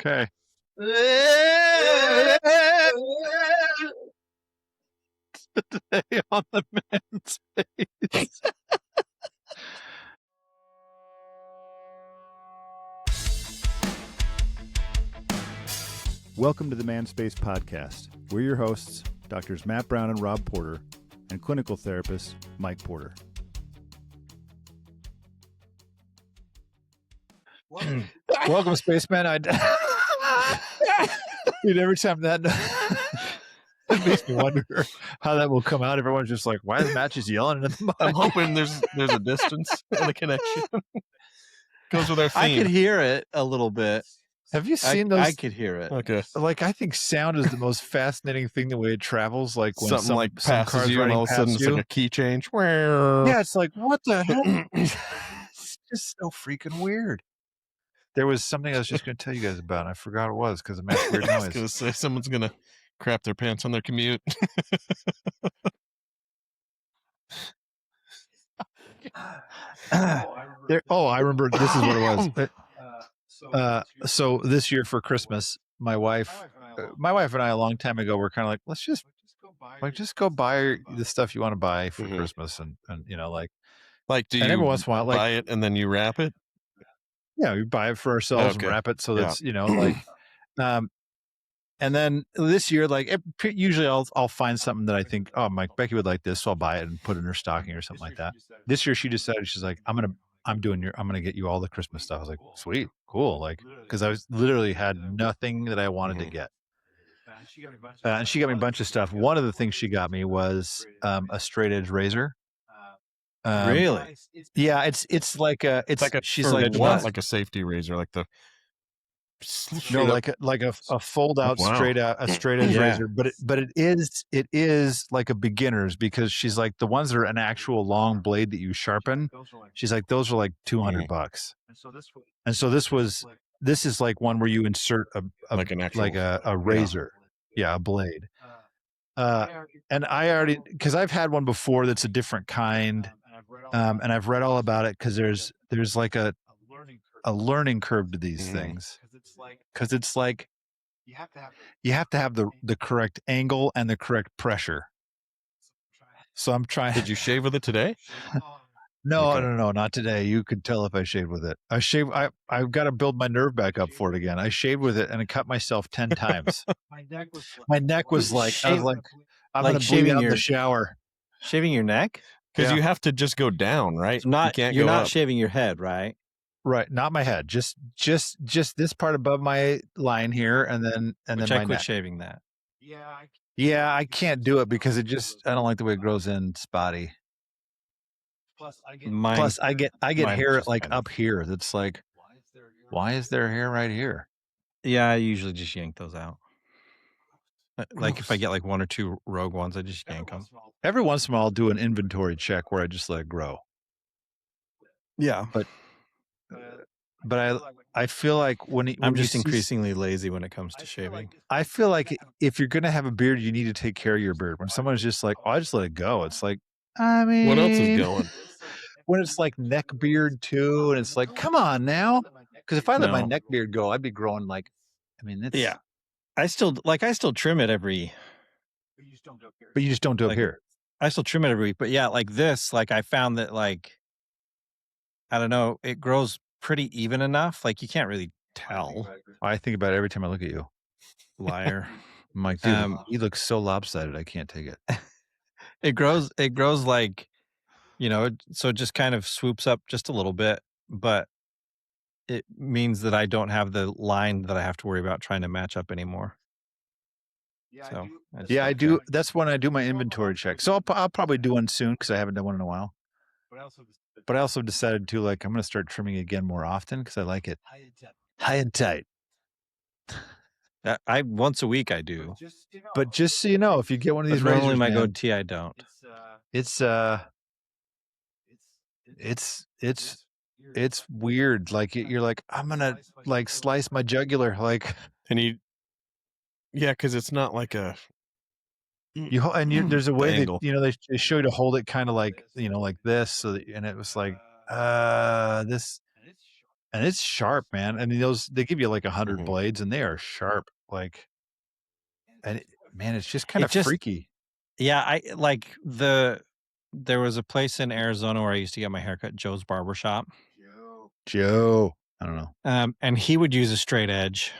Okay. Today on the Manspace. Welcome to the Manspace podcast. We're your hosts, Doctors Matt Brown and Rob Porter, and clinical therapist Mike Porter. Welcome, spaceman. Dude, every time that it makes me wonder how that will come out. Everyone's just like, "Why is Matt just yelling at the mic?" I'm hoping there's a distance in the connection. Goes with our theme. I could hear it a little bit. Have you seen those? I could hear it. Okay. Like, I think sound is the most fascinating thing, the way it travels. Like when Something like some passes car's you and all of a sudden past it's you. like a key change. Yeah, it's like, what the hell? It's just so freaking weird. There was something I was just going to tell you guys about, and I forgot it was because it makes weird I was noise. going to say someone's going to crap their pants on their commute. I remember. This is what it was. So this year for Christmas, my wife and I a long time ago were kind of like, let's just go buy the stuff you want to buy for Christmas, and you know, like do you every once in a while, like, buy it and then you wrap it? Yeah, we buy it for ourselves and wrap it so that's you know, like, and then this year, like, usually I'll find something that I think, oh, Becky would like this, so I'll buy it and put it in her stocking or something like that. This year she decided, she's like, I'm gonna get you all the Christmas stuff. I was like, sweet, cool, like, because I was literally had nothing that I wanted to get. And she got me a bunch of stuff. One of the things she got me was a straight edge razor. Really? Yeah, it's like a she's like, what? Like a safety razor, like the like a fold out straight edge razor, but it is like a beginner's, because she's like, the ones that are an actual long blade that you sharpen, she's like, those are like $200. And so this is like one where you insert a razor, a blade. And I already, because I've had one before that's a different kind, and I've read all about it, because there's like a learning curve to these things, because it's like you have to have the correct angle and the correct pressure. So I'm trying. Did you shave with it today? No, not today. You could tell if I shaved with it. I've got to build my nerve back up for it again. I shaved with it and I cut myself 10 times. My neck was like, I was like, I'm like going to bleed out in the shower. Shaving your neck? Because you have to just go down, right? You're not shaving your head, right? Right, not my head. Just this part above my line here, and then my neck. I quit shaving that. Yeah, I can't do it because I don't like the way it grows in spotty. Plus, I get hair like up here. That's like, why is there hair right here? Yeah, I usually just yank those out. Like if I get like one or two rogue ones, I just yank them. Every once in a while, I'll do an inventory check where I just let it grow. Yeah, but I feel like when I'm just increasingly lazy when it comes to shaving. I feel like if you're gonna have a beard, you need to take care of your beard. When someone's just like, "Oh, I just let it go," it's like, I mean, what else is going? When it's like neck beard too, and it's like, come on now, because if I let my neck beard go, I'd be growing like, I mean, it's I still trim it every. But you just don't do it here. I still trim it every week, but like this, like I found that, like, I don't know, it grows pretty even enough. Like you can't really tell. I think about it every time I look at you. Liar. I'm like, dude, you look so lopsided. I can't take it. It grows like, you know, so it just kind of swoops up just a little bit, but it means that I don't have the line that I have to worry about trying to match up anymore. I do. That's when I do my inventory check. So I'll probably do one soon, because I haven't done one in a while. But I also decided to, like, I'm going to start trimming again more often, because I like it high and tight. I once a week I do. But just so you know, if you get one of these razors, normally my goatee, I don't. It's weird. Like, you're like, I'm gonna like slice my jugular, like, and because it's not like a there's a way angle. that, you know, they show you to hold it kind of like, you know, like this, so that, and it was like this, and it's sharp, man. I mean, they give you like 100 Mhm. blades, and they are sharp. Like, and man, it's just kind It of just freaky. Yeah, there was a place in Arizona where I used to get my haircut, Joe's Barbershop. Joe, I don't know. And he would use a straight edge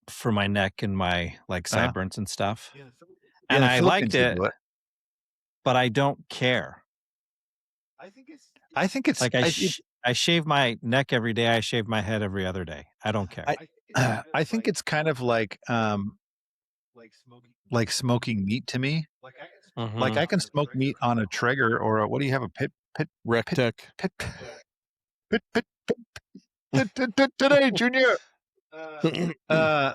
for my neck and my like Uh-huh. sideburns and stuff. Yeah, And the I liked Philippines they it, do it. but I don't care. I think it's Like I shave my neck every day, I shave my head every other day. I don't care. I think it's kind of like smoking meat to me. Like Mhm. I can smoke meat on a Traeger or what do you have, a Rectech. pit today, Junior? Uh,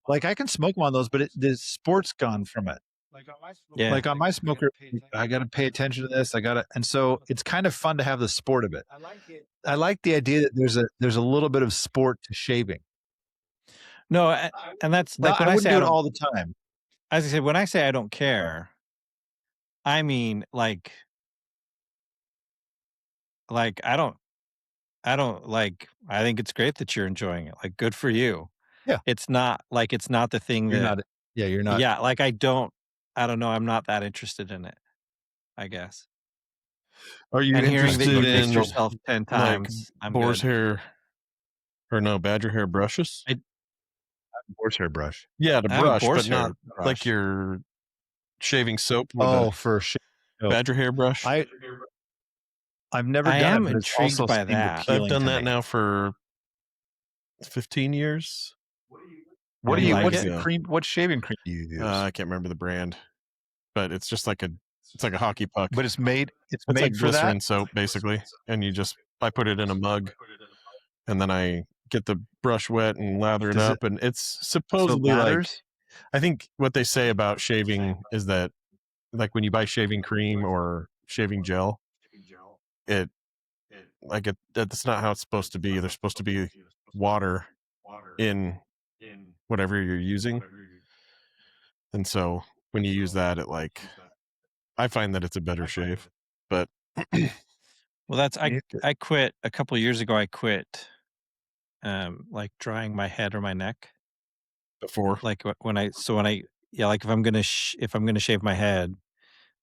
like I can smoke them on those, but the sport's gone from it. Yeah. Like on my smoker, I got to pay attention to this. And so it's kind of fun to have the sport of it. I like the idea that there's a little bit of sport to shaving. No, and that's No, like when I I wouldn't say do I it don't all the time. as I said, when I say I don't care, I mean I don't like I think it's great that you're enjoying it. Like good for you. Yeah, It's not the thing you're that not. Yeah, you're not. yeah, like I don't know, I'm not that interested in it, I guess. Are you And hearing that interested you fixed in yourself 10 like times, I'm boar's good. hair or no, badger hair brushes? I Horsehair brush. Yeah, to I have a brush, but boar's hair not like brush. your shaving soap with a Oh, for sure. No, badger hair brush. I've never I done it, am but it's intrigued also by seemed that. I've appealing done to that me. now for 15 years. And you like What's it? the cream? What shaving cream do you use? I can't remember the brand, but it's just like it's like a hockey puck. But it's made It's like for that. glycerin soap basically, and I put it in a mug, and then I get the brush wet and lather it Does it up, and it's so it supposedly like lathers? I think what they say about shaving is that like when you buy shaving cream or shaving gel, it that's not how it's supposed to be. There's supposed to be water in whatever you're using, and so when you use that, I find that it's a better shave. But Well, that's Yeah. I quit a couple years ago, I quit, like, drying my head or my neck. before, Like, when I yeah, like, if I'm gonna shave my head,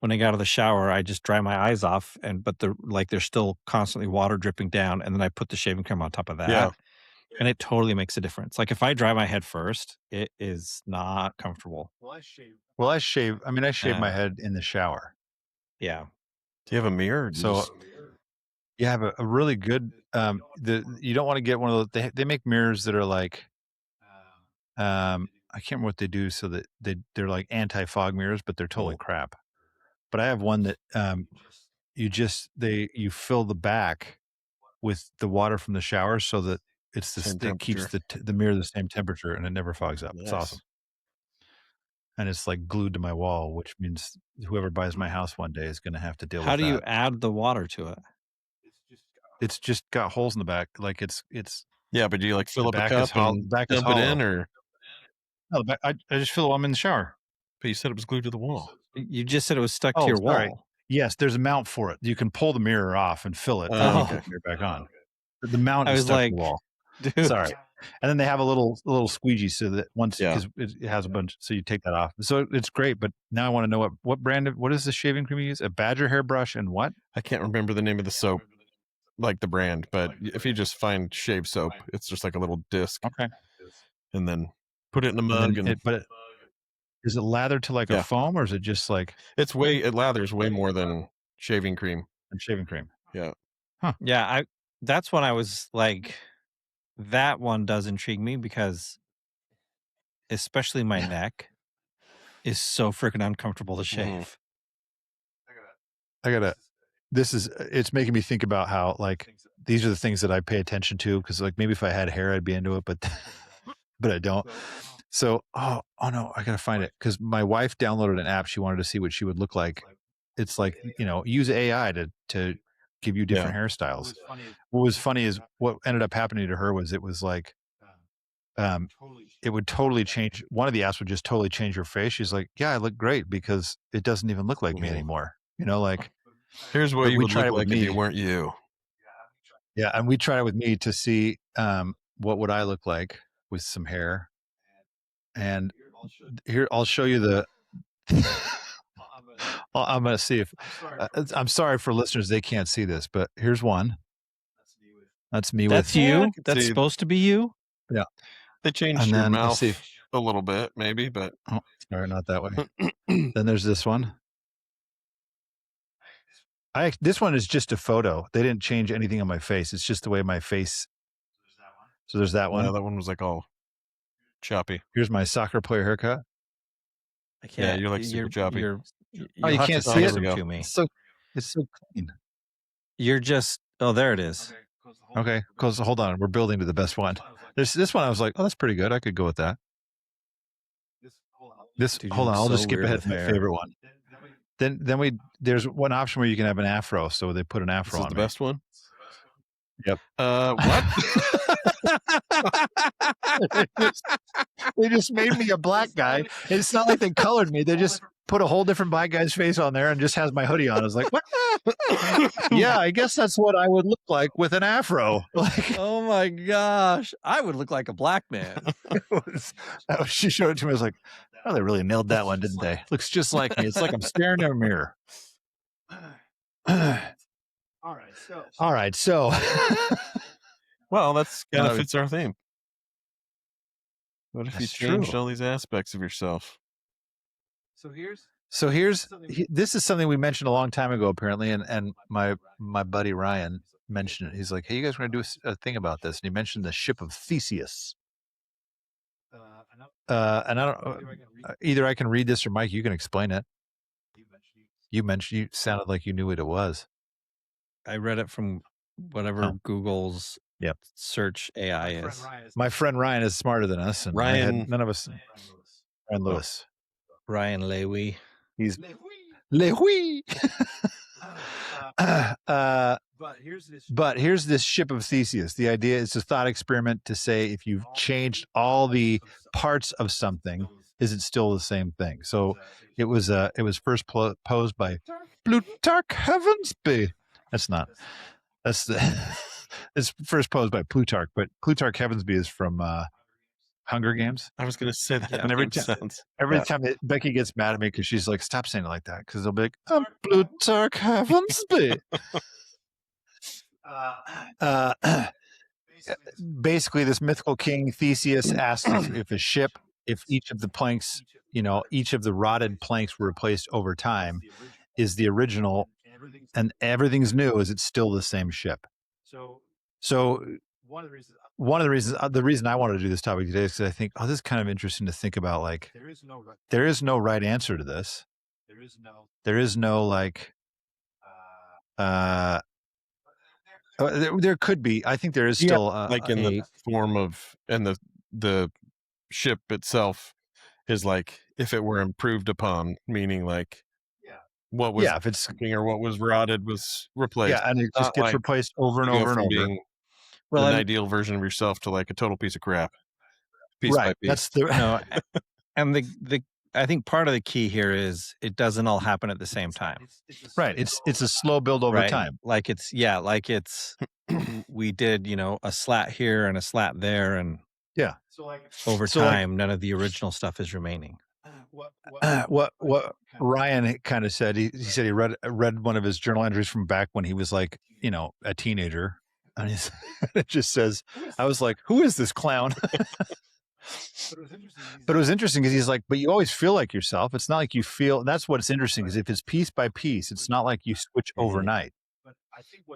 when I get out of the shower, I just dry my eyes off but there's still constantly water dripping down, and then I put the shaving cream on top of yeah, that, and it totally makes a difference. Like, if I dry my head first, it is not comfortable. Well, I shave my Uh, head in the shower. yeah. do you have a mirror? Or do you So just, you have a really good. You don't want to get one of those. They make mirrors that are like, I can't remember what they do. So that they're like anti fog mirrors, but they're totally oh, crap. But I have one that you fill the back with the water from the shower so that same it keeps temperature? the mirror the same temperature and it never fogs up. It's awesome. Nice. And it's like glued to my wall, which means whoever buys my house one day is going to have to deal How with do you that. add the water to it? It's just got holes in the back. Like it's Yeah, but do you like fill the up a back is cup hollow. and The back is dump it in, hollow. or No, the back, I just fill it while I'm in the shower. but you said it was glued to the wall? You just said it was stuck to Oh, your sorry. wall. Yes, there's a mount for it. You can pull the mirror off and fill it, and then you Oh. put the mirror back on. But the mount I is was stuck to like, the wall. dude. Sorry. And then they have a little squeegee so that Yeah. because it has a bunch, so you take that off. So it's great. But now I want to know what is the shaving cream you use? A badger hair brush and what? I can't remember the name of the soap, like the brand, but if you just find shave soap, it's just like a little disc, Okay. and then put it in a And mug, then and is it lathered to like a Yeah. foam, or is it just like it lathers way more than shaving cream. shaving cream? Yeah. Yeah, that's when I was like, that one does intrigue me because especially my neck is so freaking uncomfortable to shave. I gotta. It's making me think about how like these are the things that I pay attention to because like maybe if I had hair I'd be into it, but but I don't. So oh no, I gotta find it because my wife downloaded an app. She wanted to see what she would look like. It's like use AI to give you different hairstyles. What was funny is what ended up happening to her was it was like it would totally change. One of the apps would just totally change her face. She's like, yeah, I look great because it doesn't even look like me Mhm. anymore. Like Here's what But you we would tried look it with like if me. you weren't you. Yeah, and we tried it with me to see what would I look like with some hair. And here, I'll show you the. I'm going to see if. I'm sorry for listeners; they can't see this, but here's one. That's me That's with. you. That's supposed to be you. Yeah. They changed your mouth a little bit, maybe, but sorry, not that way. Then there's this one. This one is just a photo. They didn't change anything on my face. It's just the way my face. So there's that one. Yeah, that one was like all choppy. Here's my soccer player haircut. I can't. Yeah, you're like super choppy. You can't see it to me. It's so clean. You're just. Oh, there it is. Okay, because hold on, we're building to the best one. This one I was like, oh, that's pretty good. I could go with that. Hold on, I'll just skip ahead to my favorite one. Then there's one option where you can have an afro, so they put an afro on. This is the best one. Yep. What? They just made me a black guy. It's not like they colored me. They just put a whole different black guy's face on there and just has my hoodie on. I was like, what? Yeah, I guess that's what I would look like with an afro. Like, oh my gosh, I would look like a black man. She showed it to me. I was like, oh, they really nailed that one, didn't they? Looks just like me. It's like I'm staring in a mirror. All right, so well, that's kind of fits our theme. What if you changed true. all these aspects of yourself? So here's this is something we mentioned a long time ago, apparently, and my buddy Ryan mentioned it. He's like, hey, you guys want to do a thing about this? And he mentioned the Ship of Theseus. And I don't either I can read this or Mike, you can explain it. You sounded like you knew what it was. I read it from whatever Google's search AI is. My friend Ryan is smarter than us, and none of us. Ryan Lewis. Ryan Lewy. He's Lewy. But here's this Ship of Theseus. The idea is a thought experiment to say if you've changed all the parts of something, is it still the same thing? So it was first posed by Plutarch Heavensby. That's it's first posed by Plutarch, but Plutarch Heavensby is from Hunger Games. I was going to say that. And every time Becky gets mad at me because she's like, stop saying it like that, because they'll be like, I'm Plutarch Heavensby. Basically, this mythical king Theseus asked if each of the planks, each of the rotted planks were replaced over time, is the original, and everything's new, is it still the same ship? So the reason I wanted to do this topic today is because I think, this is kind of interesting to think about. Like, there is no right answer to this. There is no like, there could be. I think there is still like in the form of, and the ship itself is like, if it were improved upon, meaning like what was if it's or what was rotted was replaced. Yeah, and it just gets replaced over and over and over. Being an ideal version of yourself to like a total piece of crap. Piece by piece. That's the and the I think part of the key here is it doesn't all happen at the same time. Right. It's a slow build over time. Like it's we did, a slat here and a slat there, and over time, none of the original stuff is remaining. What Ryan kind of said, he said he read one of his journal entries from back when he was like, a teenager, and it just says, I was like, who is this clown? But it was interesting because he's like, but you always feel like yourself. It's not like you feel. That's what's interesting, is if it's piece by piece, it's not like you switch overnight.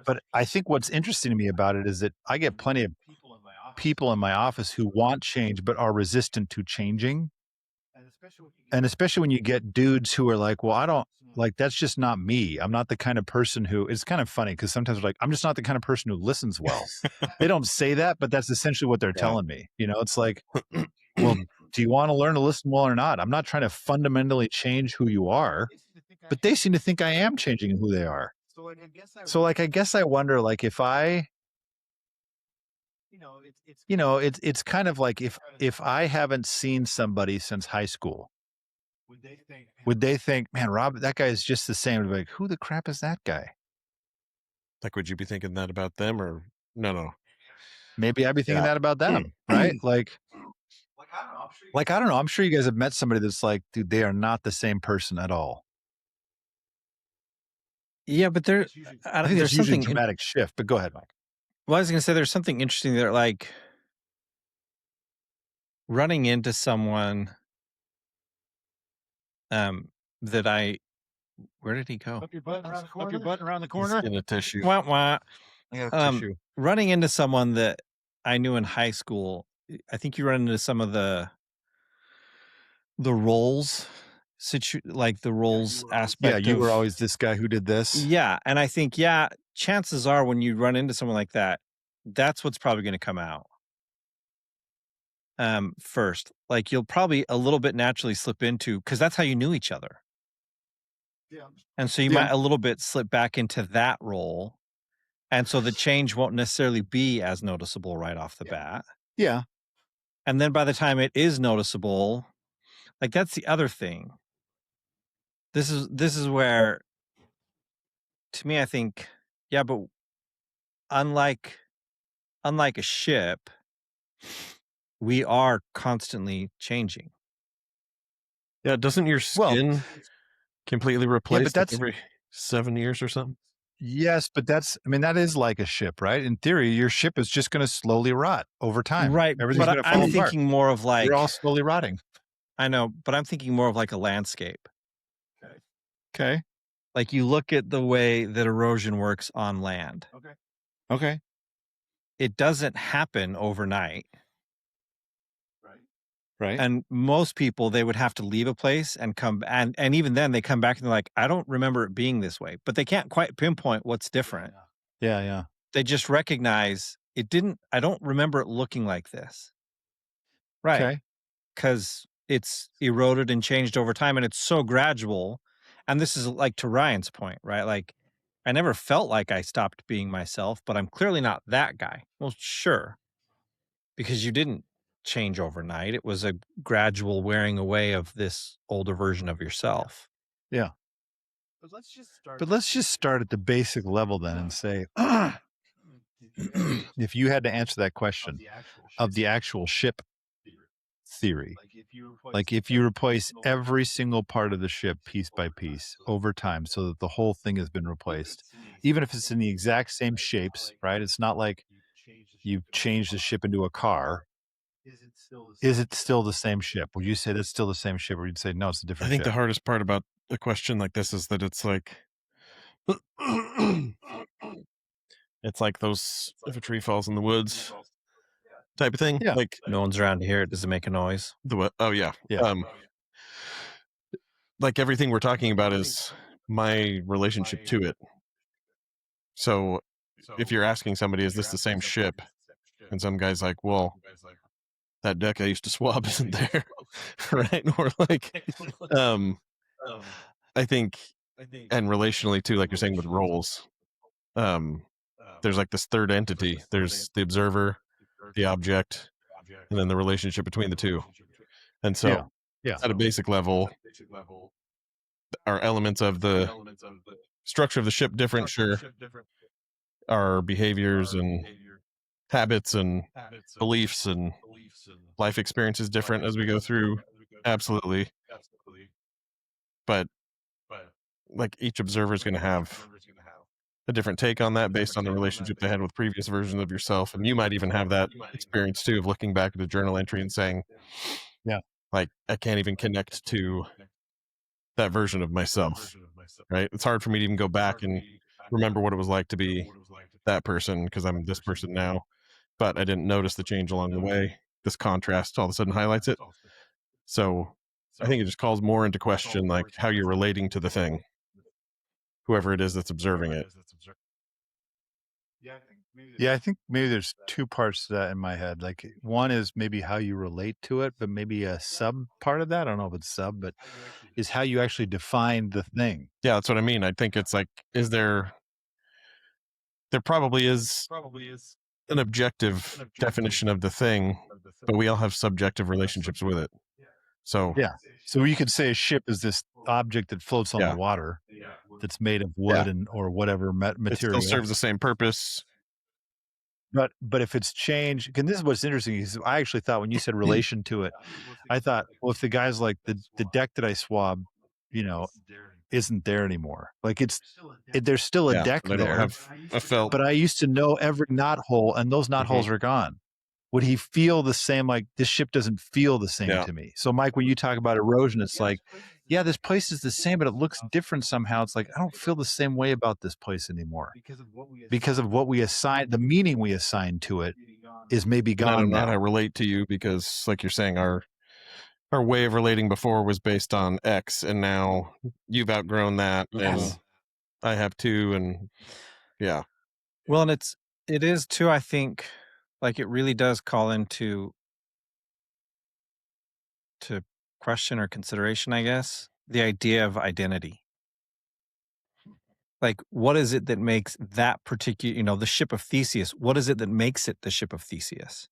But I think what's interesting to me about it is that I get plenty of people in my office who want change but are resistant to changing. And especially when you get dudes who are like, well, I don't like, that's just not me. I'm not the kind of person who, it's kind of funny because sometimes they're like, I'm just not the kind of person who listens well. They don't say that, but that's essentially what they're telling me. It's like, well, do you want to learn to listen well or not? I'm not trying to fundamentally change who you are, but they seem to think I am changing who they are. So I guess I wonder, like, if I, it's kind of like if I haven't seen somebody since high school, would they think, man, Rob, that guy is just the same? Like, who the crap is that guy? Like, would you be thinking that about them, or No. Maybe I'd be thinking that about them, right? Like I don't know. I'm sure you guys have met somebody that's like, dude, they are not the same person at all. Yeah, but I think there's there's usually a something. dramatic shift. But go ahead, Mike. Well, I was going to say there's something interesting there, like running into someone that where did he go? Up your butt around the corner. In a tissue. Wah, wah. I got a tissue. Running into someone that I knew in high school, I think you run into some of the roles, like the roles aspect. Yeah, you were always this guy who did this. Yeah, and I think chances are when you run into someone like that, that's what's probably going to come out. First, like you'll probably a little bit naturally slip into, because that's how you knew each other. Yeah. And so you might a little bit slip back into that role. And so the change won't necessarily be as noticeable right off the bat. Yeah. And then by the time it is noticeable, like that's the other thing. This is where, to me, I think, but unlike a ship, we are constantly changing. Yeah, doesn't your skin completely replace that's every 7 years or something? Yes, but that is like a ship, right? In theory, your ship is just going to slowly rot over time. Right. Everything's going to fall I'm apart. thinking more of like, you're all slowly rotting. I know, but I'm thinking more of like a landscape. Okay. Like you look at the way that erosion works on land. Okay. It doesn't happen overnight. Right. And most people, they would have to leave a place and come, and even then they come back and they're like, I don't remember it being this way, but they can't quite pinpoint what's different. Yeah. They just recognize I don't remember it looking like this. Right. Okay. Because it's eroded and changed over time and it's so gradual. And this is like to Ryan's point, right? Like I never felt like I stopped being myself, but I'm clearly not that guy. Well, sure. Because you didn't change overnight. It was a gradual wearing away of this older version of yourself. Yeah. But let's just start at the basic level then and say, if you had to answer that question of the actual ship theory, like if you replace every single part of the ship piece by piece over time so that the whole thing has been replaced, even if it's in the exact same shapes, right? It's not like you changed the ship into a car. Is it still the same ship? Would you say that's still the same ship, or you'd say no, it's a different I think ship? the hardest part about a question like this is that it's like it's like those if a tree falls in the woods type of thing. Yeah. Like No one's around to hear it. Does it make a noise? the what? Oh yeah. Like everything we're talking about is my relationship to it. So if you're asking somebody, is this the same ship? And some guy's like, well, that deck I used to swab isn't there. Right? Or like I think and relationally too, like you're saying with roles, there's like this third entity. There's the observer, the object, and then the relationship between the two. And so at a basic level, are elements of the structure of the ship different? Sure. Our behaviors and habits and beliefs and life experiences different as we go through? Absolutely. But like each observer is going to have a different take on that based on the relationship they had with previous versions of yourself. And you might even have that experience too of looking back at a journal entry and saying, like, I can't even connect to that version of myself, right? It's hard for me to even go back and remember what it was like to be that person because I'm this person now, but I didn't notice the change along the way. This contrast all of a sudden highlights it. So I think it just calls more into question, like how you're relating to the thing, whoever it is that's observing it. Yeah, I think maybe there's two parts to that in my head. Like one is maybe how you relate to it, but maybe a sub part of that, I don't know if it's sub, but is how you actually define the thing. Yeah, that's what I mean. I think it's like, there probably is an objective definition of the thing, but we all have subjective relationships with it. So so you could say a ship is this object that floats on the water that's made of wood or whatever material. It still serves the same purpose. but if it's changed, and this is what's interesting is I actually thought when you said relation to it, I thought, well, if the guy's like the deck that I swab, you know, isn't there anymore. Like there's still a deck they there. Don't have a felt. But I used to know every knot hole, and those knot holes are gone. Would he feel the same? Like this ship doesn't feel the same to me. So Mike, when you talk about erosion, it's like, yeah, this place is the same, but it looks different somehow. It's like, I don't feel the same way about this place anymore because of what we assign, the meaning we assign to it is maybe gone. I don't know now. how to relate to you because like you're saying, our way of relating before was based on X, and now you've outgrown that. And I have too. And yeah. Well, and it is too, I think, like it really does call into question or consideration, I guess, the idea of identity. Like, what is it that makes that particular, the Ship of Theseus, what is it that makes it the Ship of Theseus?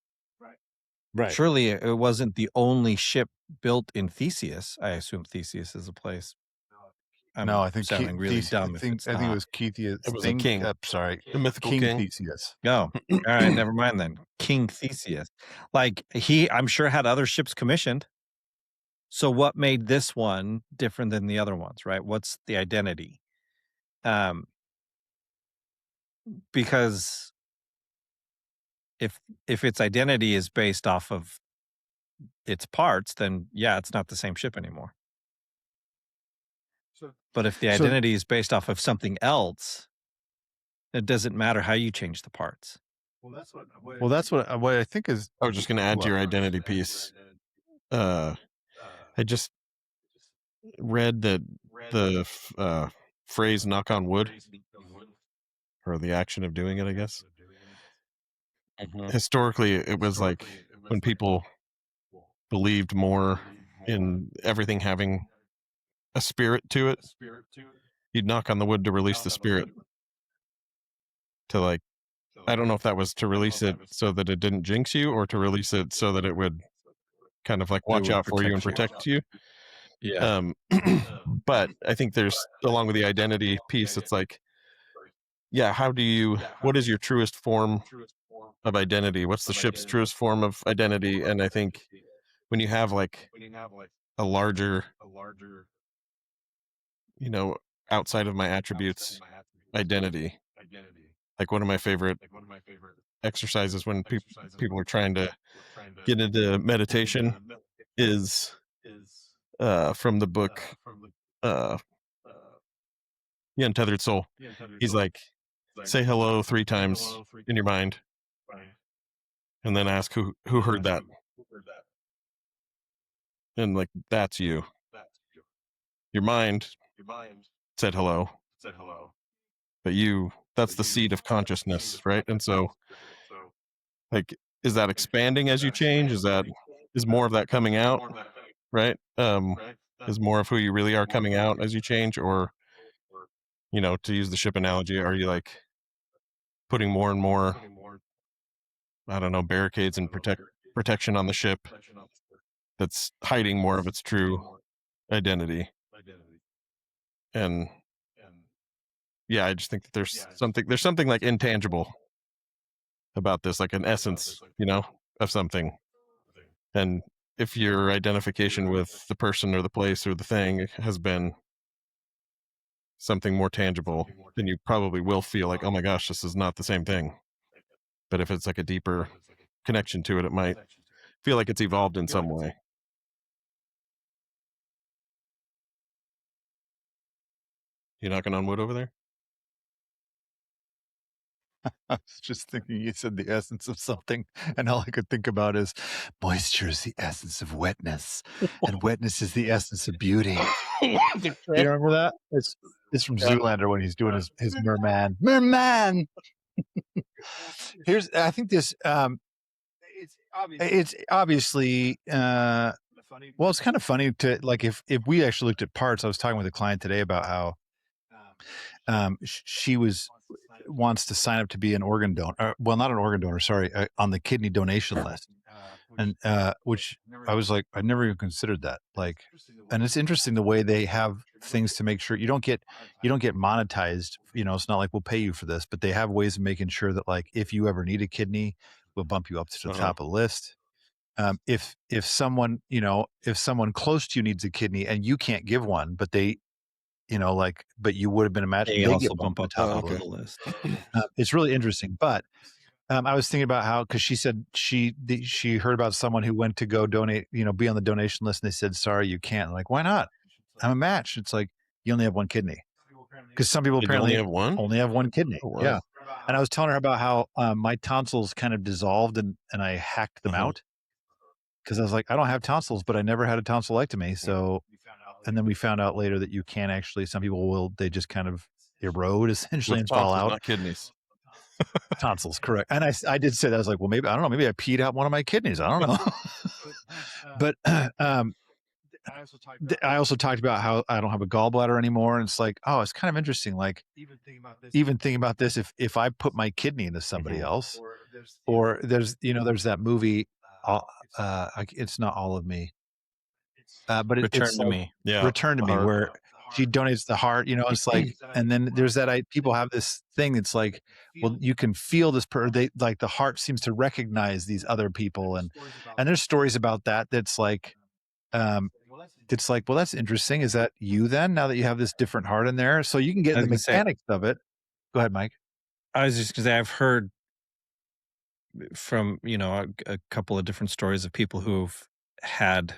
Right. Surely it wasn't the only ship built in Theseus. I assume Theseus is a place. No, I think sounding really dumb. I think it was Theseus. It was a king. Sorry, the mythical King king. Theseus. Oh, all right, never mind then. King Theseus. Like I'm sure had other ships commissioned. So what made this one different than the other ones, right? What's the identity? Because if its identity is based off of its parts, then yeah, it's not the same ship anymore. But if the identity is based off of something else, it doesn't matter how you change the parts. Well, that's what I think is. I was just going to add to your identity piece. I just read that the phrase "knock on wood" or the action of doing it, I guess. Historically, it was like when people believed more in everything having a spirit to it, you'd knock on the wood to release the spirit. To like, I don't know if that was to release it so that it didn't jinx you, or to release it so that it would kind of like watch out for you and protect you. Yeah. But I think there's, along with the identity piece, it's like, yeah, what is your truest form of identity? What's the ship's truest form of identity? And I think when you have like a larger, outside of my attributes identity, like one of my favorite exercises when people are trying to get into meditation is from the book The Untethered Soul. He's like, say hello 3 times in your mind and then ask who heard that. And like, that's you. Your mind said hello. But that's the seed of consciousness, right? And so like, is that expanding as you change? Is more of that coming out, right? Is more of who you really are coming out as you change? Or, to use the ship analogy, are you like putting more and more, I don't know, barricades and protection on the ship that's hiding more of its true identity? And yeah, I just think that there's something like intangible about this, like an essence, of something. And if your identification with the person or the place or the thing has been something more tangible, then you probably will feel like, oh my gosh, this is not the same thing. But if it's like a deeper connection to it, it might feel like it's evolved in some way. You knocking on wood over there? I was just thinking you said the essence of something, and all I could think about is moisture is the essence of wetness, and wetness is the essence of beauty. You remember that? It's from Zoolander when he's doing his merman. Merman! I think this, it's obviously, well, it's kind of funny to, like, if we actually looked at parts. I was talking with a client today about how she wants to sign up to be an organ donor. Well, not an organ donor, sorry, on the kidney donation list. And which I was like, I never even considered that. Like, and it's interesting the way they have things to make sure you don't get monetized. It's not like we'll pay you for this, but they have ways of making sure that like if you ever need a kidney, we'll bump you up to the top of the list. If someone close to you needs a kidney and you can't give one, but they but you would have been a match, They they also get bumped bump to the up top the of the list. It's really interesting. But I was thinking about how, because she said she heard about someone who went to go donate, be on the donation list, and they said, sorry, you can't. I'm like, why not? I'm a match. It's like, you only have one kidney. Because some people apparently only have one kidney. Oh, wow. Yeah. And I was telling her about how my tonsils kind of dissolved and I hacked them out. Because I was like, I don't have tonsils, but I never had a tonsillectomy. So, and then we found out later that you can actually, some people they just kind of erode essentially With and fall tonsils, out. not kidneys. Tonsils, correct. And I did say that. I was like, well, maybe, I don't know, maybe I peed out one of my kidneys. I don't know. But I also talked about how I don't have a gallbladder anymore. And it's like, oh, it's kind of interesting. Like even thinking about this, if I put my kidney into somebody else, or there's that movie, it's not All of Me. But Return to Me. Yeah. Return to Me, where she donates the heart, it's like, and then there's that, people have this thing. It's like, well, you can feel this like the heart seems to recognize these other people. And there's stories about that. That's like, it's like, well, that's interesting. Is that you then, now that you have this different heart in there? So you can get the mechanics of it. Go ahead, Mike. I was just going to say, I've heard from, a couple of different stories of people who've had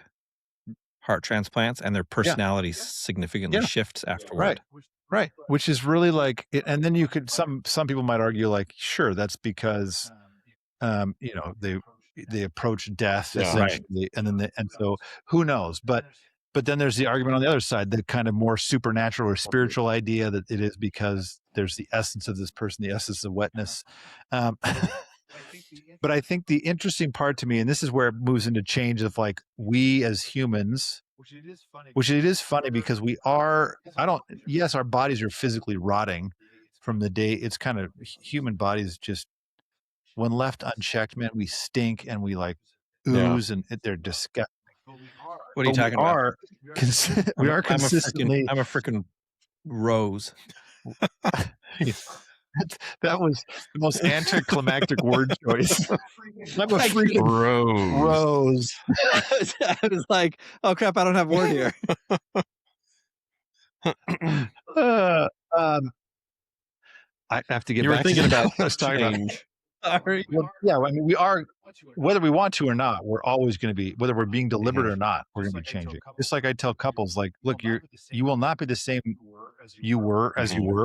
heart transplants and their personality significantly shifts afterward. Right. Which is really like, and then you could, some people might argue like, sure, that's because, they approach death essentially. And so who knows? But then there's the argument on the other side, the kind of more supernatural or spiritual idea that it is because there's the essence of this person, the essence of wetness. But I think the interesting part to me, and this is where it moves into change of like, we as humans, which it is funny because we are, yes, our bodies are physically rotting from the day. It's kind of, human bodies just, when left unchecked, man, we stink and we like ooze and they're disgusting. What are you talking about? We are consistently. I'm a freaking rose. That was the most anticlimactic word choice. I'm a freaking rose. I was like, oh crap, I don't have a word here. I have to get you back were thinking to about I was talking change. about. Well, yeah, I mean, we are, whether we want to or not, we're always going to be, whether we're being deliberate or not, we're going to be changing. Just like I tell couples, like, look, you will not be the same you were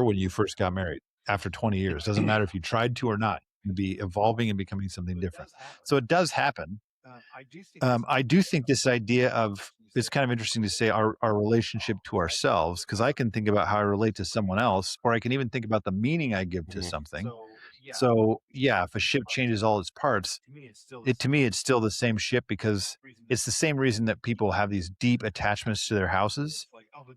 when you first got married after 20 years. Doesn't matter if you tried to or not. You'll be evolving and becoming something different. So it does happen. I do think this idea of, it's kind of interesting to say our relationship to ourselves, because I can think about how I relate to someone else, or I can even think about the meaning I give to something. So yeah, if a ship changes all its parts, to me, it's still the same ship, because it's the same reason that people have these deep attachments to their houses,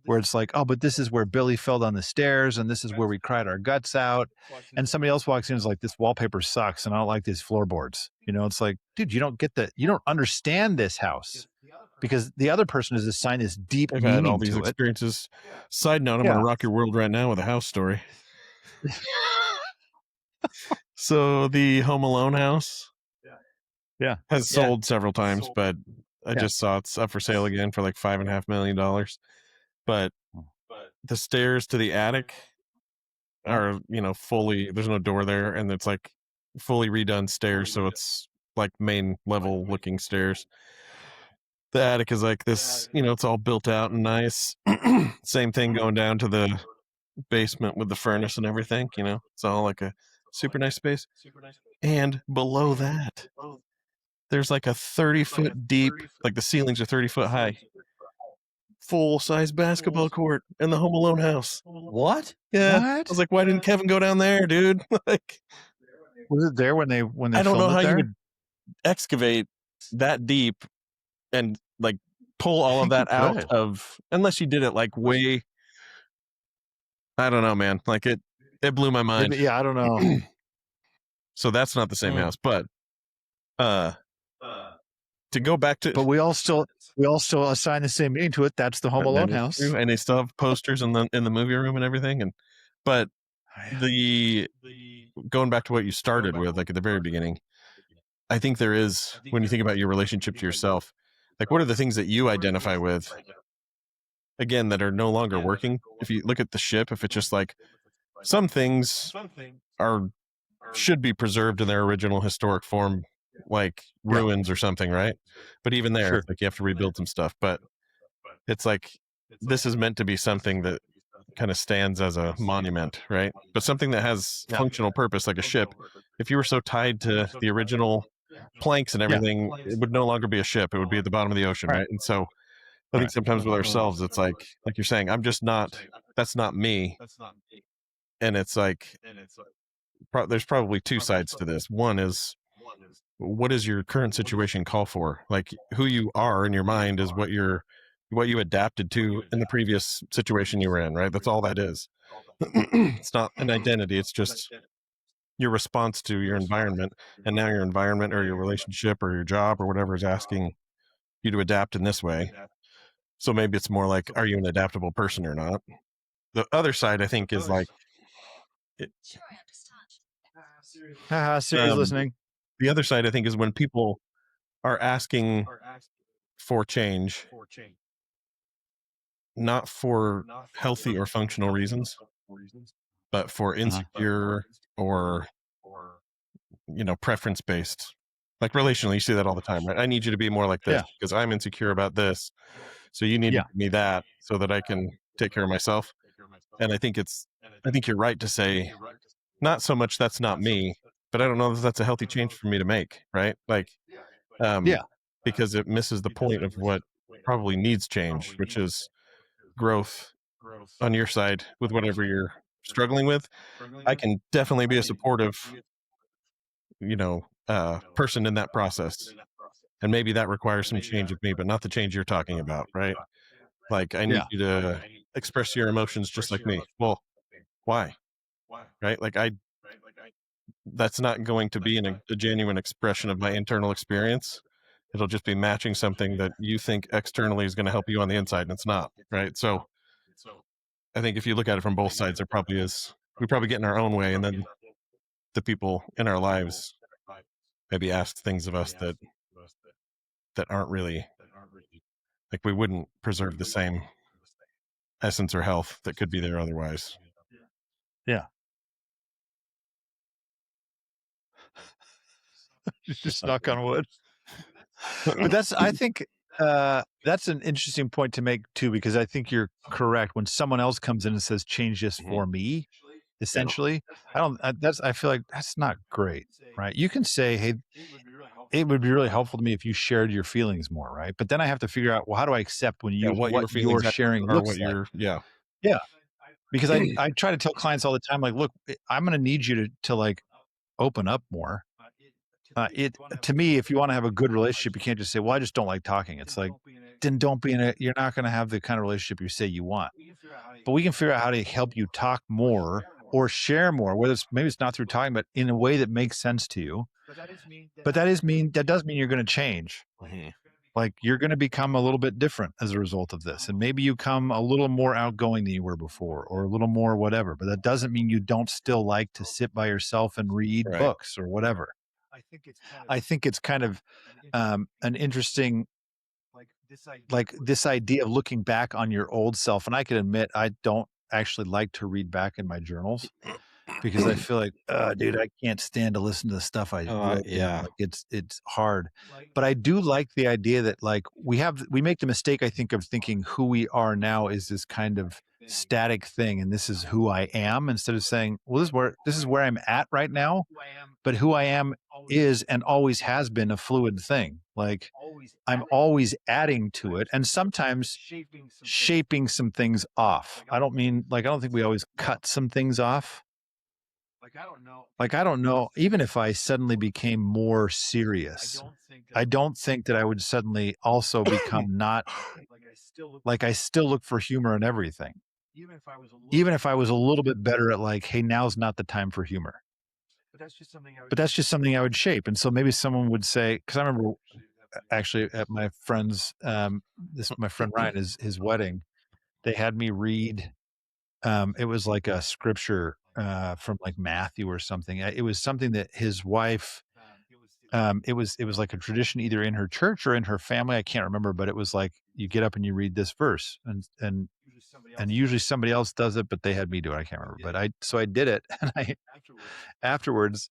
where it's like, oh, but this is where Billy fell down the stairs, and this is where we cried our guts out. And somebody else walks in and is like, this wallpaper sucks, and I don't like these floorboards. It's like, dude, you don't get that. You don't understand this house, because the other person has assigned this deep meaning had all these to experiences. Side note, I'm going to rock your world right now with a house story. So the Home Alone house has sold several times, but I just saw it's up for sale again for like $5.5 million. But the stairs to the attic are, fully, there's no door there, and it's like fully redone stairs, so it's like main level looking stairs. The attic is like this, it's all built out and nice. Same thing going down to the basement with the furnace and everything, it's all like a super nice space. And below that, there's like a 30-foot deep, like the ceilings are 30 foot high, full-size basketball court in the Home Alone house. What? Yeah. What? I was like, why didn't Kevin go down there, dude? Like, was it there when they I don't know how there? you would excavate that deep and like pull all of that out of, unless you did it like way, I don't know, man. Like it blew my mind. Yeah, I don't know. So that's not the same house, but to go back to, but we all still assign the same meaning to it. That's the Home Alone house, true, and they still have posters in the movie room and everything. And but the going back to what you started with, like at the very beginning, I think there is, when you think about your relationship to yourself, like what are the things that you identify with, again, that are no longer working? If you look at the ship, if it's just like some things are should be preserved in their original historic form, like ruins or something, right? But even there, Sure. like you have to rebuild some stuff. But it's like this is meant to be something that kind of stands as a monument, right? But something that has functional purpose, like a ship. If you were so tied to the original planks and everything, it would no longer be a ship. It would be at the bottom of the ocean, right? And so I think sometimes with ourselves, it's like you're saying, I'm just not. That's not me. And it's like there's probably two sides to this. One is, what does your current situation call for? Like who you are in your mind is what you adapted to in the previous situation you were in, right? That's all that is. It's not an identity. It's just your response to your environment. And now your environment or your relationship or your job or whatever is asking you to adapt in this way. So maybe it's more like, are you an adaptable person or not? The other side, I think, is like, Siri's listening. The other side, I think, is when people are asking for change, not for healthy or functional reasons, but for insecure or preference based. Like relationally, you see that all the time, right? I need you to be more like this because I'm insecure about this. So you need to give me that so that I can take care of myself. And I think you're right to say, not so much that's not me, but I don't know if that's a healthy change for me to make, right? Like, because it misses the point of what probably needs change, which is growth on your side with whatever you're struggling with. I can definitely be a supportive, person in that process. And maybe that requires some change with me, but not the change you're talking about, right? Like, I need you to express your emotions just like me. Well, why? Right? Like, that's not going to be a genuine expression of my internal experience. It'll just be matching something that you think externally is going to help you on the inside, and it's not, right? So I think if you look at it from both sides, there probably is, we probably get in our own way, and then the people in our lives maybe ask things of us that aren't really, like, we wouldn't preserve the same essence or health that could be there otherwise. Yeah. Just knock on wood. But I think that's an interesting point to make too, because I think you're correct. When someone else comes in and says, change this for me, essentially, I feel like that's not great, right? You can say, hey, it would be really helpful to me if you shared your feelings more, right? But then I have to figure out, well, how do I accept when what your sharing looks like? Yeah. Because I try to tell clients all the time, like, look, I'm going to need you to like open up more. To me, if you want to have a good relationship, you can't just say, well, I just don't like talking. It's like, then don't be you're not going to have the kind of relationship you say you want. But we can figure out how to help you talk more or share more, whether maybe it's not through talking, but in a way that makes sense to you. But that does mean you're going to change. Like, you're going to become a little bit different as a result of this. And maybe you come a little more outgoing than you were before, or a little more whatever. But that doesn't mean you don't still like to sit by yourself and read books or whatever. I think it's kind of an interesting, like this idea of looking back on your old self. And I can admit, I don't actually like to read back in my journals because I feel like, dude, I can't stand to listen to the stuff I wrote down. Like, it's hard. But I do like the idea that, like, we make the mistake, I think, of thinking who we are now is this kind of static thing, and this is who I am, instead of saying, well, this is where I'm at right now, but who I am is and always has been a fluid thing. Like, I'm always adding to it, and sometimes shaping some things off. I don't think we always cut some things off. Like, I don't know, even if I suddenly became more serious, I don't think that I would suddenly also become not, like, I still look for humor in everything. Even if I was a little bit better at, like, hey, now's not the time for humor. But that's just something I would shape. And so maybe someone would say, because I remember actually at my friend's, my friend Ryan, his wedding, they had me read, it was like a scripture, from like Matthew or something. It was something that his wife, it was like a tradition either in her church or in her family. I can't remember, but it was like you get up and you read this verse, and usually somebody else does it, but they had me do it. I can't remember, but I did it, and I afterwards,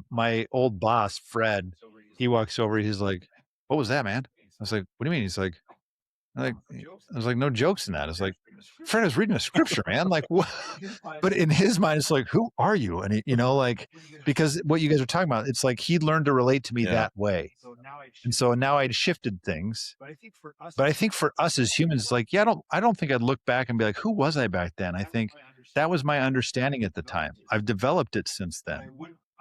my old boss Fred, he walks over. He's like, "What was that, man?" I was like, "What do you mean?" He's like I was like, "No jokes in that." It's like, "Fred, I was reading a scripture, man." Like, what? But in his mind, it's like, "Who are you?" And like, because what you guys are talking about, it's like he learned to relate to me that way. And so now I'd shifted things. But I think for us as humans, it's like, yeah, I don't think I'd look back and be like, who was I back then? I think that was my understanding at the time. I've developed it since then.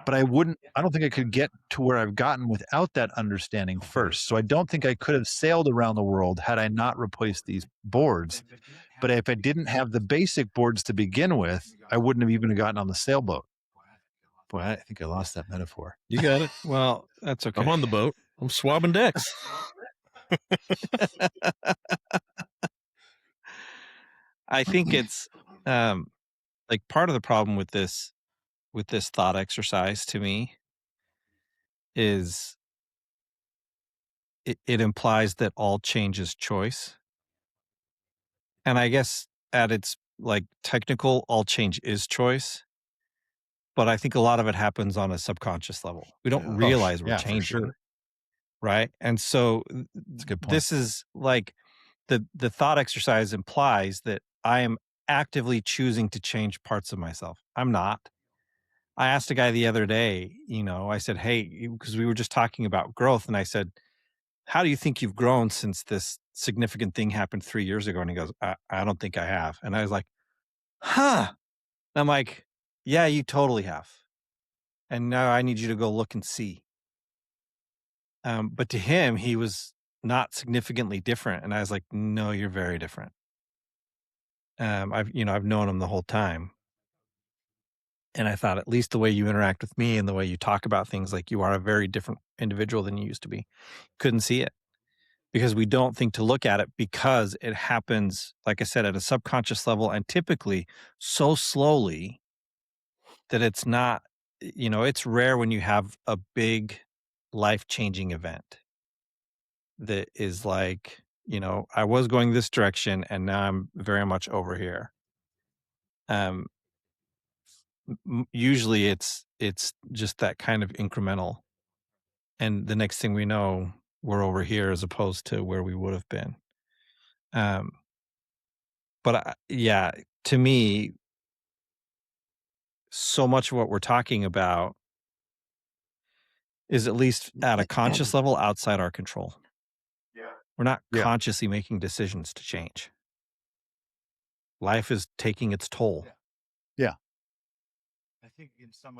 But I don't think I could get to where I've gotten without that understanding first. So I don't think I could have sailed around the world had I not replaced these boards. But if I didn't have the basic boards to begin with, I wouldn't have even gotten on the sailboat. Boy, I think I lost that metaphor. You got it. Well, that's okay. I'm on the boat. I'm swabbing decks. I think it's like part of the problem with this thought exercise to me is it implies that all change is choice. And I guess at its like technical, all change is choice. But I think a lot of it happens on a subconscious level. We don't realize we're changing. Right. And so That's a good point. this is like the thought exercise implies that I am actively choosing to change parts of myself. I'm not. I asked a guy the other day, I said, "Hey," because we were just talking about growth. And I said, "How do you think you've grown since this significant thing happened 3 years ago?" And he goes, I don't think I have. And I was like, huh. And I'm like, yeah, you totally have. And now I need you to go look and see. But to him, he was not significantly different. And I was like, no, you're very different. I've known him the whole time. And I thought, at least the way you interact with me and the way you talk about things, like you are a very different individual than you used to be. Couldn't see it because we don't think to look at it because it happens, like I said, at a subconscious level and typically so slowly that it's not, it's rare when you have a big life-changing event that is like, I was going this direction and now I'm very much over here. Usually it's just that kind of incremental, and the next thing we know, we're over here as opposed to where we would have been. But yeah, to me, so much of what we're talking about is at least at a conscious level outside our control. We're not consciously making decisions to change. Life is taking its toll. Yeah. I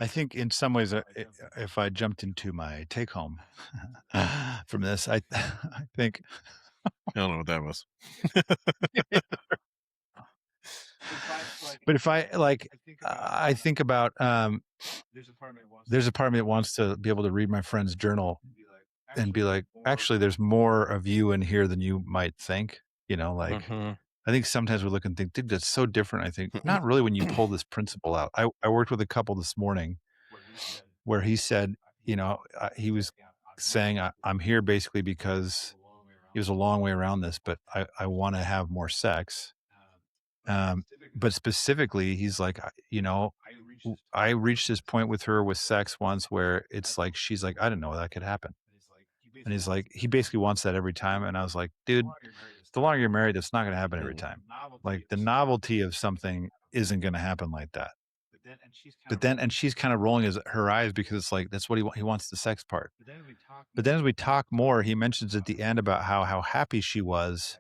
think in some ways, if I jumped into my take home from this, I think. I don't know what that was. But if I think about, there's a part of me that wants to be able to read my friend's journal and be like, actually, there's more of you in here than you might think. I think sometimes we look and think, dude, that's so different. I think not really when you pull this principle out. I worked with a couple this morning where he said, he was saying, I'm here basically because he was a long way around this, but I want to have more sex. But specifically, he's like, I reached this point with her with sex once where it's like, she's like, I didn't know that could happen. And he's like, he basically wants that every time. And I was like, dude, the longer you're married, that's not going to happen every time. Like the novelty of something isn't going to happen like that. And she's kind of rolling her eyes because it's like, that's what he wants, the sex part. But then as we talk more, he mentions at the end about how happy she was.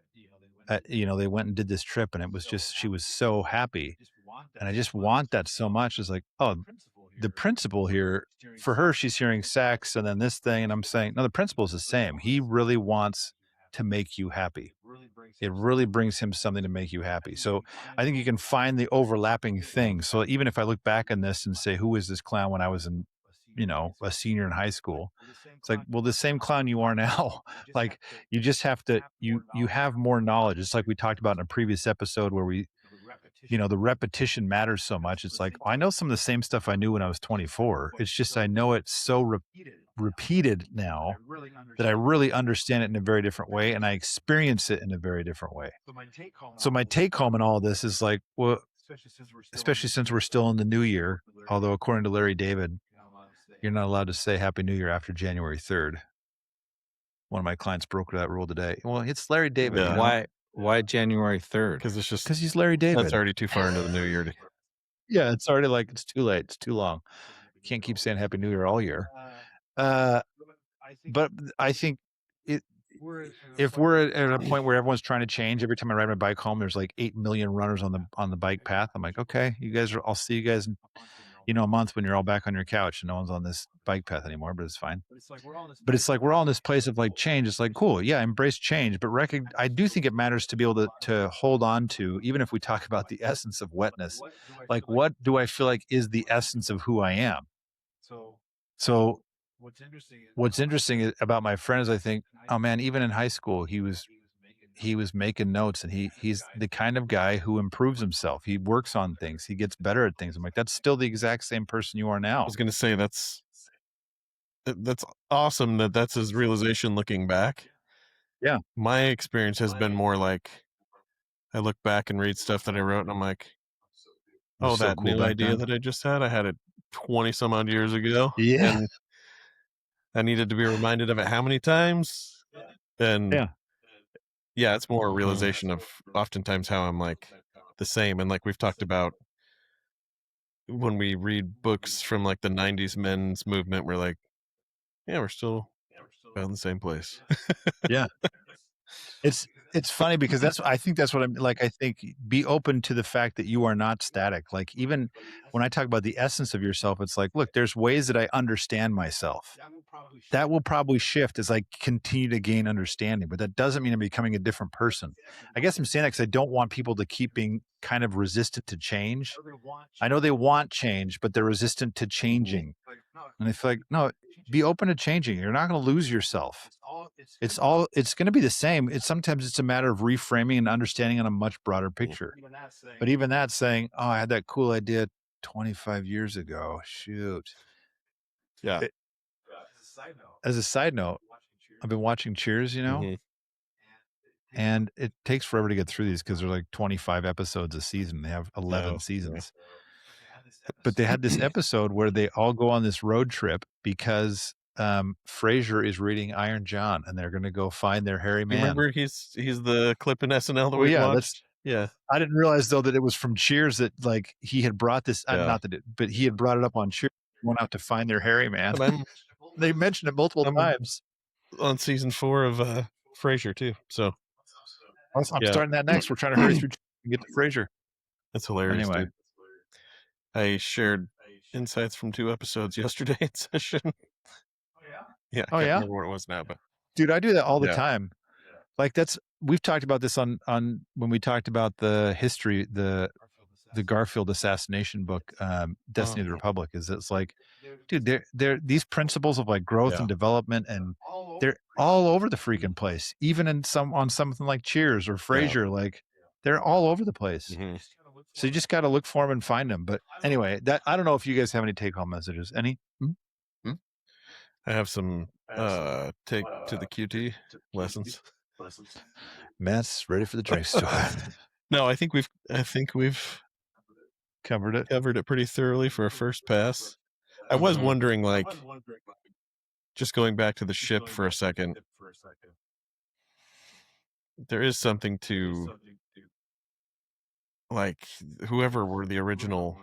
They went and did this trip and it was just, she was so happy. And I just want that so much. It's like, oh, the principle here for her, she's hearing sex and then this thing. And I'm saying, no, the principle is the same. He really wants to make you happy. It really brings him something to make you happy. So I think you can find the overlapping things. So even if I look back on this and say, who is this clown when I was in, a senior in high school. It's like, well, the same clown you are now. Like, you just have to you have more knowledge. It's like we talked about in a previous episode where the repetition matters so much. It's like, I know some of the same stuff I knew when I was 24. It's just I know it so repeated now that I really understand it in a very different way, and I experience it in a very different way. So my take home in all of this is like, well, especially since we're still in the new year, although according to Larry David, you're not allowed to say Happy New Year after January 3rd. One of my clients broke that rule today. Well, it's Larry David. Yeah. Why January 3rd? Because it's just Because he's Larry David. that's already too far into the new year. Yeah, it's already like it's too late. It's too long. You can't keep saying Happy New Year all year. But I think if we're at a point where everyone's trying to change, every time I ride my bike home, there's like 8 million runners on the bike path. I'm like, okay, I'll see you guys in a month when you're all back on your couch and no one's on this bike path anymore, but it's fine. But it's like we're all in this place of like change. It's like, cool, yeah, embrace change, but I do think it matters to be able to hold on to, even if we talk about the essence of wetness, like what do I feel like is the essence of who I am? So what's interesting about my friend is I think, oh man, even in high school, he was making notes, and he's the kind of guy who improves himself. He works on things. He gets better at things. I'm like, that's still the exact same person you are now. I was going to say that's awesome that's his realization looking back. Yeah. My experience has been more like I look back and read stuff that I wrote and I'm like, oh, that new idea that I just had, I had it 20 some odd years ago. Yeah. And I needed to be reminded of it how many times? And yeah, it's more a realization of oftentimes how I'm like the same. And like we've talked about when we read books from like the 90s men's movement, we're like, yeah, we're still in the same place. Yeah. It's funny because I think that's what I'm like. I think be open to the fact that you are not static. Like, even when I talk about the essence of yourself, it's like, look, there's ways that I understand myself. That will probably shift as I continue to gain understanding, but that doesn't mean I'm becoming a different person. I guess I'm saying that because I don't want people to keep being kind of resistant to change. I know they want change, but they're resistant to changing. And I feel like, no, be open to changing. You're not going to lose yourself. It's going to be the same. Sometimes it's a matter of reframing and understanding on a much broader picture. But even that saying, oh, I had that cool idea 25 years ago. Shoot. Yeah. As a side note, I've been watching Cheers, and it takes forever to get through these because they're like 25 episodes a season. They have 11 seasons. But they had this episode where they all go on this road trip because Frasier is reading Iron John, and they're going to go find their hairy man. Remember, he's the clip in SNL that we watched. Yeah, I didn't realize though that it was from Cheers that like he had brought this. Not that but he had brought it up on Cheers. Went out to find their hairy man. They mentioned it multiple times on season 4 of Frasier too. So I'm starting that next. We're trying to hurry through and get to Frasier. That's hilarious. Anyway, dude. I shared insights from 2 episodes yesterday in session. Yeah. I can't remember what it was now, but dude, I do that all the time. Like we've talked about this on when we talked about the history, the Garfield assassination book, Destiny of the Republic. It's like, dude, they're these principles of like growth and development, and they're all over the freaking place. Even on something like Cheers or Frasier, like they're all over the place. Mm-hmm. So you just got to look for them and find them. But anyway, I don't know if you guys have any take-home messages. Any? I have some take to the QT lessons. Matt's ready for the drink store. No, I think we've covered it pretty thoroughly for a first pass. I was wondering, like, just going back to the ship for a second, there is something to, like, whoever were the original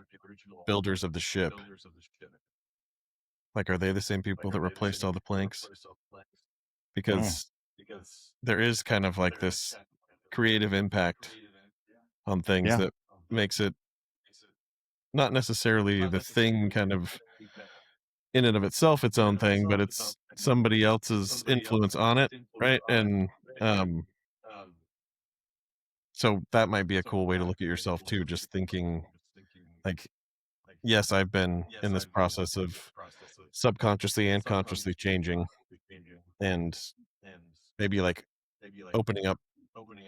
builders of the ship. Like, are they the same people that replaced all the planks? Because there is kind of like this creative impact on things that makes it not necessarily the thing kind of in and of itself its own thing, but it's somebody else's influence on it, right? And so that might be a cool way to look at yourself too, just thinking like, yes, I've been in this process of subconsciously and consciously changing, and maybe like opening up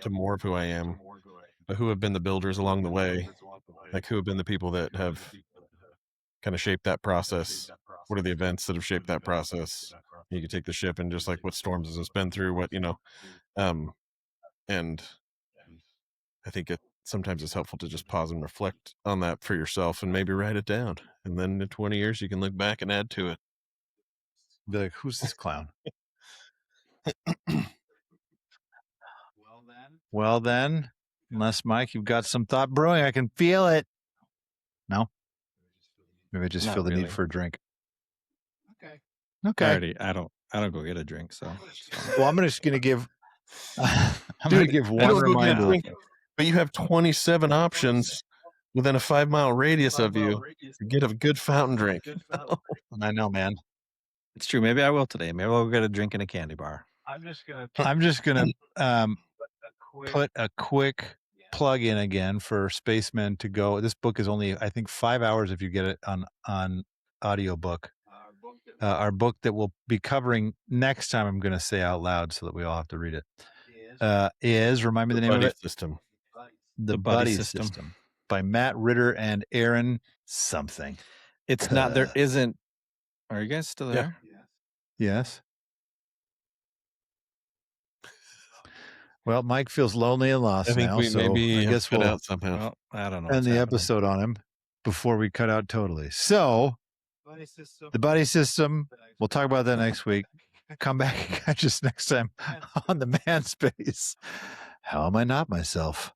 to more of who I am, but who have been the builders along the way, like who have been the people that have kind of shaped that process. What are the events that have shaped that process? You could take the ship and just like what storms has it been through, what, and I think sometimes it's helpful to just pause and reflect on that for yourself and maybe write it down. And then in 20 years, you can look back and add to it. Be like, who's this clown? Well then, unless Mike, you've got some thought brewing, I can feel it. No, maybe I just Not feel the really. need for a drink. I Okay. don't go get a drink, so it's fine. Well, I'm just gonna give. I'm gonna give one reminder. But you have 27 options within a 5-mile radius of you to get a good fountain drink. I know, man. It's true. Maybe I will today. Maybe I'll get a drink and a candy bar. I'm just gonna put a quick plug in again for Spacemen to go. This book is only, I think, 5 hours if you get it on audiobook. Our book that we'll be covering next time, I'm going to say out loud so that we all have to read it. Is remind me the name of it. System. The Buddy System by Matt Ritter and Aaron something. It's not. There isn't. Are you guys still there? Yes. Well, Mike feels lonely and lost now, so I guess we'll out somehow. Well, I don't know. end the episode on him before we cut out totally. So, the Buddy System. We'll talk about that next week. Come back and catch us next time on the Manspace. How am I not myself?